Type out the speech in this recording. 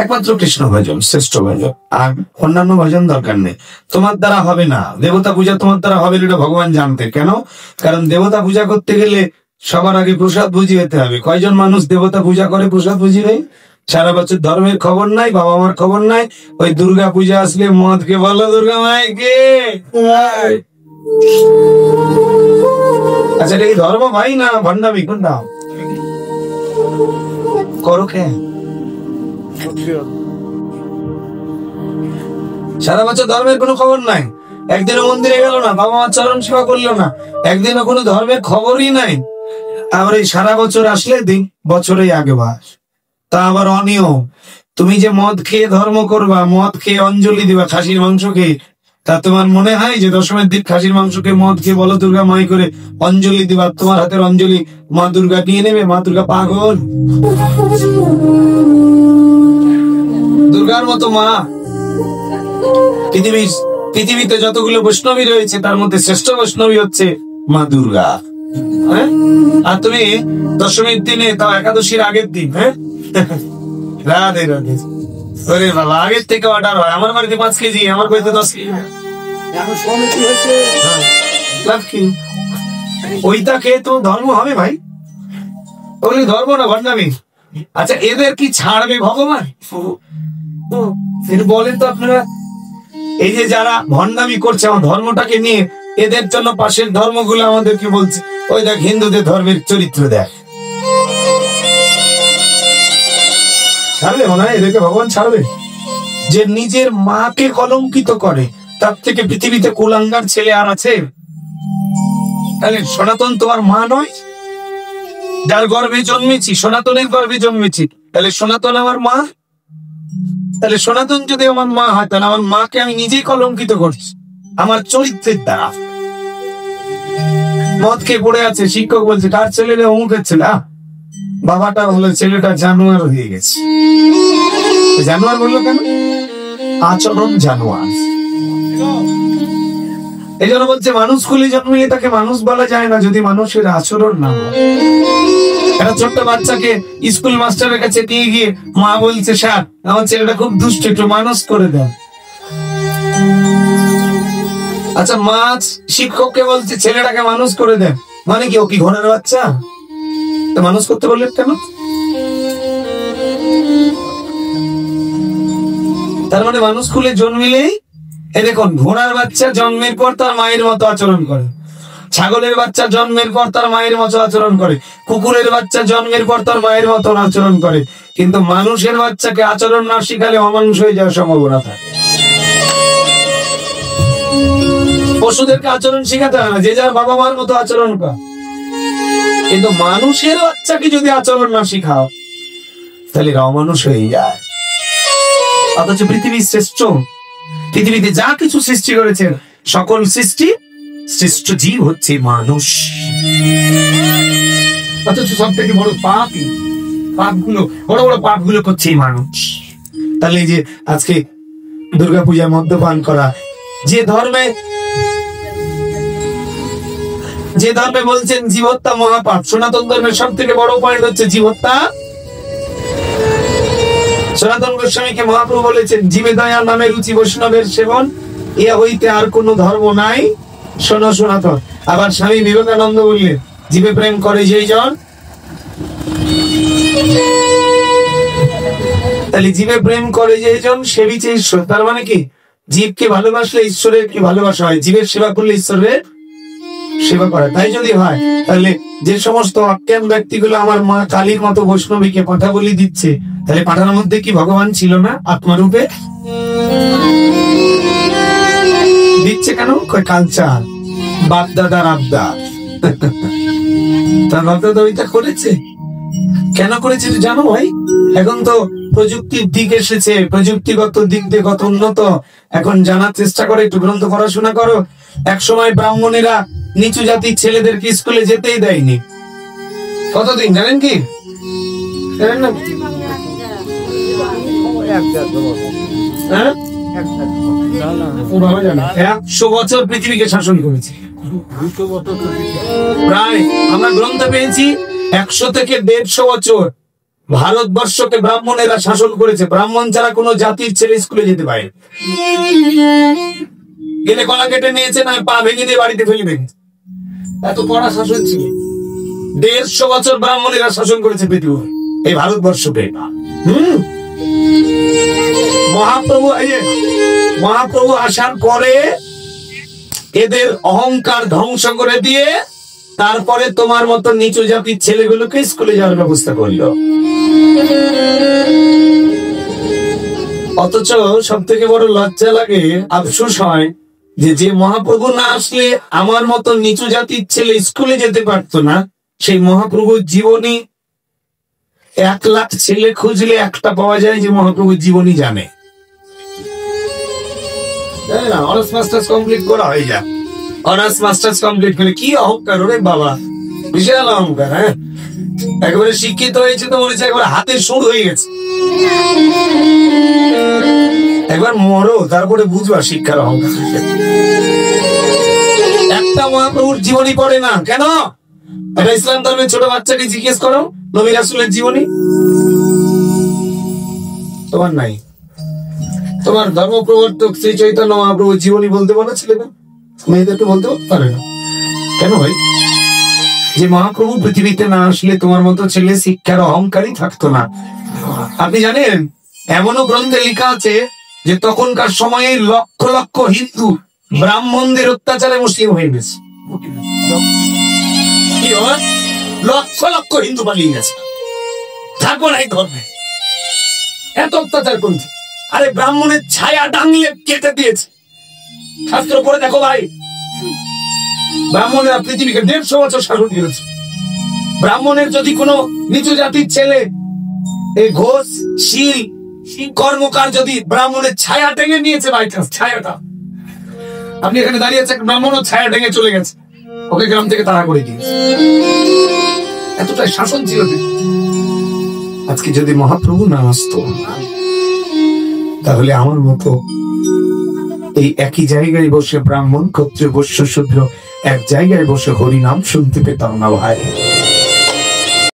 একমাত্র কৃষ্ণ ভজন, শ্রেষ্ঠ ভজন, আর অন্যান্য ভজন দরকার নেই। তোমার দ্বারা হবে না, দেবতা পূজা তোমার দ্বারা হবে না, এটা ভগবান জানতে। কেন? কারণ দেবতা পূজা করতে গেলে সবার আগে প্রসাদ ভুজি হতে হবে। কয়জন মানুষ দেবতা পূজা করে প্রসাদ ভুজি নেই? সারা বছর ধর্মের খবর নাই, বাবা মার খবর নাই, ওই দুর্গা পূজা আসলে মদকে বলো দুর্গা মাইকে। আচ্ছা, এটা কি ধর্ম ভাই না ভণ্ডামি? কোনটা করো? সারা বছর ধর্মের কোনো খবর নাই, একদিনও মন্দিরে গেল না, বাবা মার চরণ সেবা করলো না, একদিনও কোনো ধর্মের খবরই নাই। আবার এই সারা বছর আসলে বছরেই আগে বাস, তা আবার অনিয়ম। তুমি যে মদ খেয়ে ধর্ম করবা, মদ খেয়ে অঞ্জলি দিবা খাসির মাংস খেয়ে, তা তোমার মনে হয় যে দশমের দিন খাসির মাংস খেয়ে মদ খেয়ে বলো দুর্গা মাই করে অঞ্জলি দিবা, তোমার হাতের অঞ্জলি মা দুর্গা নিয়ে নেবে? মা দুর্গা পাগল? দুর্গার মতো মা পৃথিবীতে যতগুলো বৈষ্ণবী রয়েছে তার মধ্যে শ্রেষ্ঠ বৈষ্ণবী হচ্ছে মা দুর্গা। হ্যাঁ, আর তুমি দশমীর দিনে, তাও একাদশীর আগের দিন, হ্যাঁ, রাধে রাধে, ওরে বাবা, আগের থেকে অর্ডার হয়। আমার বাড়িতে 5 কেজি, আমার বাড়িতে 10 কেজি। ওইটা খেয়ে তো ধর্ম হবে ভাই? ওই ধর্ম না, ভণ্ডামি। আচ্ছা, এদের কি ছাড়বে ভগবান? বলেন তো আপনারা, এই যে যারা ভণ্ডামি করছে আমার ধর্মটাকে নিয়ে, এদের জন্য পাশের ধর্মগুলো আমাদেরকে বলছে, ওই দেখ হিন্দুদের ধর্মের চরিত্র দেখ। ছাড়বে মনে হয় এদেরকে ভগবান? ছাড়বে? যে নিজের মাকে কলঙ্কিত করে, তার থেকে পৃথিবীতে কুলাঙ্গার ছেলে আর আছে? তাহলে সনাতন তোমার মা নয়? যার গর্ভে জন্মেছি, সনাতনের গর্ভে জন্মেছি, তাহলে সনাতন আমার মা? তাহলে সনাতন যদি আমার মা হয়, তাহলে আমার মাকে আমি নিজেই কলঙ্কিত করছি আমার চরিত্রের দ্বারা। মদ খেয়ে পড়ে আছে, শিক্ষক বলছে কার ছেলে রে? অমুকের ছেলে। বাবাটা হলো ছেলেটা জানোয়ার হয়ে গেছে। জানোয়ার বললো কেন? আচরণ জানোয়ার। এই জন্য বলছে মানুষ খুলে জন্মিলে তাকে মানুষ বলা যায় না যদি মানুষের আচরণ না হয়। একটা ছোট্ট বাচ্চাকে স্কুল মাস্টারের কাছে দিয়ে গিয়ে মা বলছে, স্যার আমার ছেলেটা খুব দুষ্ট, একটু মানুষ করে দেন। আচ্ছা, মা শিক্ষককে বলছে ছেলেটাকে মানুষ করে দেন, মানে কি ও কি ঘোড়ার বাচ্চা? তা মানুষ করতে বললেন কেন? তার মানে মানুষ খুলে জন্মিলেই, এই দেখুন, ঘোড়ার বাচ্চা জন্মের পর তার মায়ের মতো আচরণ করে, ছাগলের বাচ্চা জন্মের পর তার মায়ের মতো আচরণ করে, কুকুরের বাচ্চা জন্মের পর তার মায়ের মতো আচরণ করে, কিন্তু মানুষের বাচ্চাকে আচরণ না শিখালে অমানুষ হয়ে যাওয়ার সম্ভাবনা থাকে। পশুদেরকে আচরণ শিখাতে হয় না, যে যার বাবা মার মতো আচরণ কর, কিন্তু মানুষের বাচ্চাকে যদি আচরণ না শিখাও তাহলে অমানুষ হয়ে যায়। অথচ পৃথিবীর শ্রেষ্ঠ, পৃথিবীতে যা কিছু সৃষ্টি করেছেন সকল সৃষ্টি শ্রেষ্ঠ জীব হচ্ছে মানুষ। অথচ সব থেকে বড় পাপগুলো বড় বড় পাপগুলো করছে মানুষ। তাহলে এই যে আজকে দুর্গাপূজায় মদ্যপান করা, যে ধর্মে বলছেন জীবহত্যা মহাপাপ, সনাতন ধর্মের সব থেকে বড় পয়েন্ট হচ্ছে জীবহত্যা। সনাতন গোস্বামীকে মহাপ্রভু বলেছেন, জীবে দয়া নামে রুচি বৈষ্ণবের সেবন, ইয়া হইতে আর কোন ধর্ম নাই, শোনো সনাতন। আবার স্বামী বিবেকানন্দ বললেন, জীবে প্রেম করে যেই জন। তাহলে জীবে প্রেম করে যেই জন সে বিচে ঈশ্বর। তার মানে কি, জীবকে ভালোবাসলে ঈশ্বরের কি ভালোবাসা হয়, জীবের সেবা করলে ঈশ্বরের সেবা করে। তাই যদি হয়, তাহলে যে সমস্ত অজ্ঞান ব্যক্তিগুলো আমার মা কালীর মতো বৈষ্ণবীকে কথা বলি দিচ্ছে, তাহলে পাঠানোর মধ্যে কি ভগবান ছিল না আত্মারূপে? দিচ্ছে কেন? কালচার, বাপ দাদার আবদার। তার বাপ দাদা ওইটা করেছে। কেন করেছে জানো ভাই? এখন তো প্রযুক্তির দিক এসেছে, প্রযুক্তিগত দিক দিয়ে কত উন্নত, এখন জানার চেষ্টা করে, একটু গ্রন্থ পড়াশোনা করো। এক সময় ব্রাহ্মণেরা নিচু জাতির ছেলেদেরকে স্কুলে যেতেই দেয়নি। কতদিন জানেন কি? জানেন না? 100 বছর পৃথিবীকে শাসন করেছে। প্রায় আমরা গ্রন্থ পেয়েছি 100 থেকে 150 বছর ভারতবর্ষকে ব্রাহ্মণেরা শাসন করেছে। ব্রাহ্মণ ছাড়া কোনো জাতির ছেলে স্কুলে যেতে পারে গেলে গলা কেটে নিয়েছে, না পা ভেঙে দিয়ে বাড়িতে ফেলে দিয়েছে। এত কড়া শাসন ছিল। 150 বছর ব্রাহ্মণেরা শাসন করেছে পৃথিবী, এই ভারতবর্ষকে। মহাপ্রভু আসার পরে এদের অহংকার ধ্বংস করে দিয়ে তারপরে তোমার মতো নিচু জাতির ছেলেগুলোকে স্কুলে যাওয়ার ব্যবস্থা করলো। অথচ সব থেকে বড় লজ্জা লাগে, আফসোস হয় যে মহাপ্রভু না আসলে আমার মতো নিচু জাতির ছেলে স্কুলে যেতে পারতো না। সেই মহাপ্রভুর জীবনী 1 লাখ ছেলে খুঁজলে একটা পাওয়া যায় যে মহাপ্রভুর জীবনী জানে। অনার্স মাস্টার্স কমপ্লিট করা হয়ে যায়। অনার্স মাস্টার্স কমপ্লিট করে কি অহংকার রে বাবা, বিশাল অহংকার। হ্যাঁ, একবারে শিক্ষিত হয়েছে তো মনে হচ্ছে একবার হাতের সুর হয়ে গেছে। একবার মরো, তারপরে বুঝবা শিক্ষার অহংকার। একটা মহাপ্রভুর জীবনী পড়ে না কেন? এটা ইসলাম ধর্মের ছোট বাচ্চাকে জিজ্ঞেস করো, নবী রাসূলের জীবনী তোমার নাই। তোমার ধর্মপ্রবর্তক শ্রী চৈতন্য মহাপ্রভুর জীবনী বলতে বলেছিল না? মেয়েদেরকে বলতে পারে না কেন ভাই? যে মহাপ্রভু পৃথিবীতে না আসলে তোমার মতো ছেলে শিক্ষার অহংকারী থাকতো না। আপনি জানেন এমনও গ্রন্থে লেখা আছে যে তখনকার সময়ে লক্ষ লক্ষ হিন্দু ব্রাহ্মণদের অত্যাচারে মুসলিম হয়ে গেছে। কি হয়? লক্ষ লক্ষ হিন্দু পালিয়ে গেছে, থাকবো না এই ধর্মে। এত অত্যাচার করছে। আরে ব্রাহ্মণের ছায়া ডাঙিয়ে কেটে দিয়েছে। শাস্ত্র পড়ে দেখো ভাই, ব্রাহ্মণেরা পৃথিবীকে 150 বছর শাসন করেছে। ব্রাহ্মণের যদি কোনো নিচু জাতির ছেলে এই ঘোষ শীল কর্মকার যদি ব্রাহ্মণের ছায়া টেঙে নিয়েছে, বাই চান্স ছায়াটা, আপনি এখানে দাঁড়িয়ে আছেন, ব্রাহ্মণও ছায়া টেঙে চলে গেছে, ওকে গ্রাম থেকে তাড়া করে দিয়েছে। এতটাই শাসন ছিল। আজকে যদি মহাপ্রভু না আসতো তাহলে আমার মতো এই একই জায়গায় বসে ব্রাহ্মণ ক্ষত্রিয় বৈশ্য শূদ্র এক জায়গায় বসে হরিনাম শুনতে পেতাম না ভাই।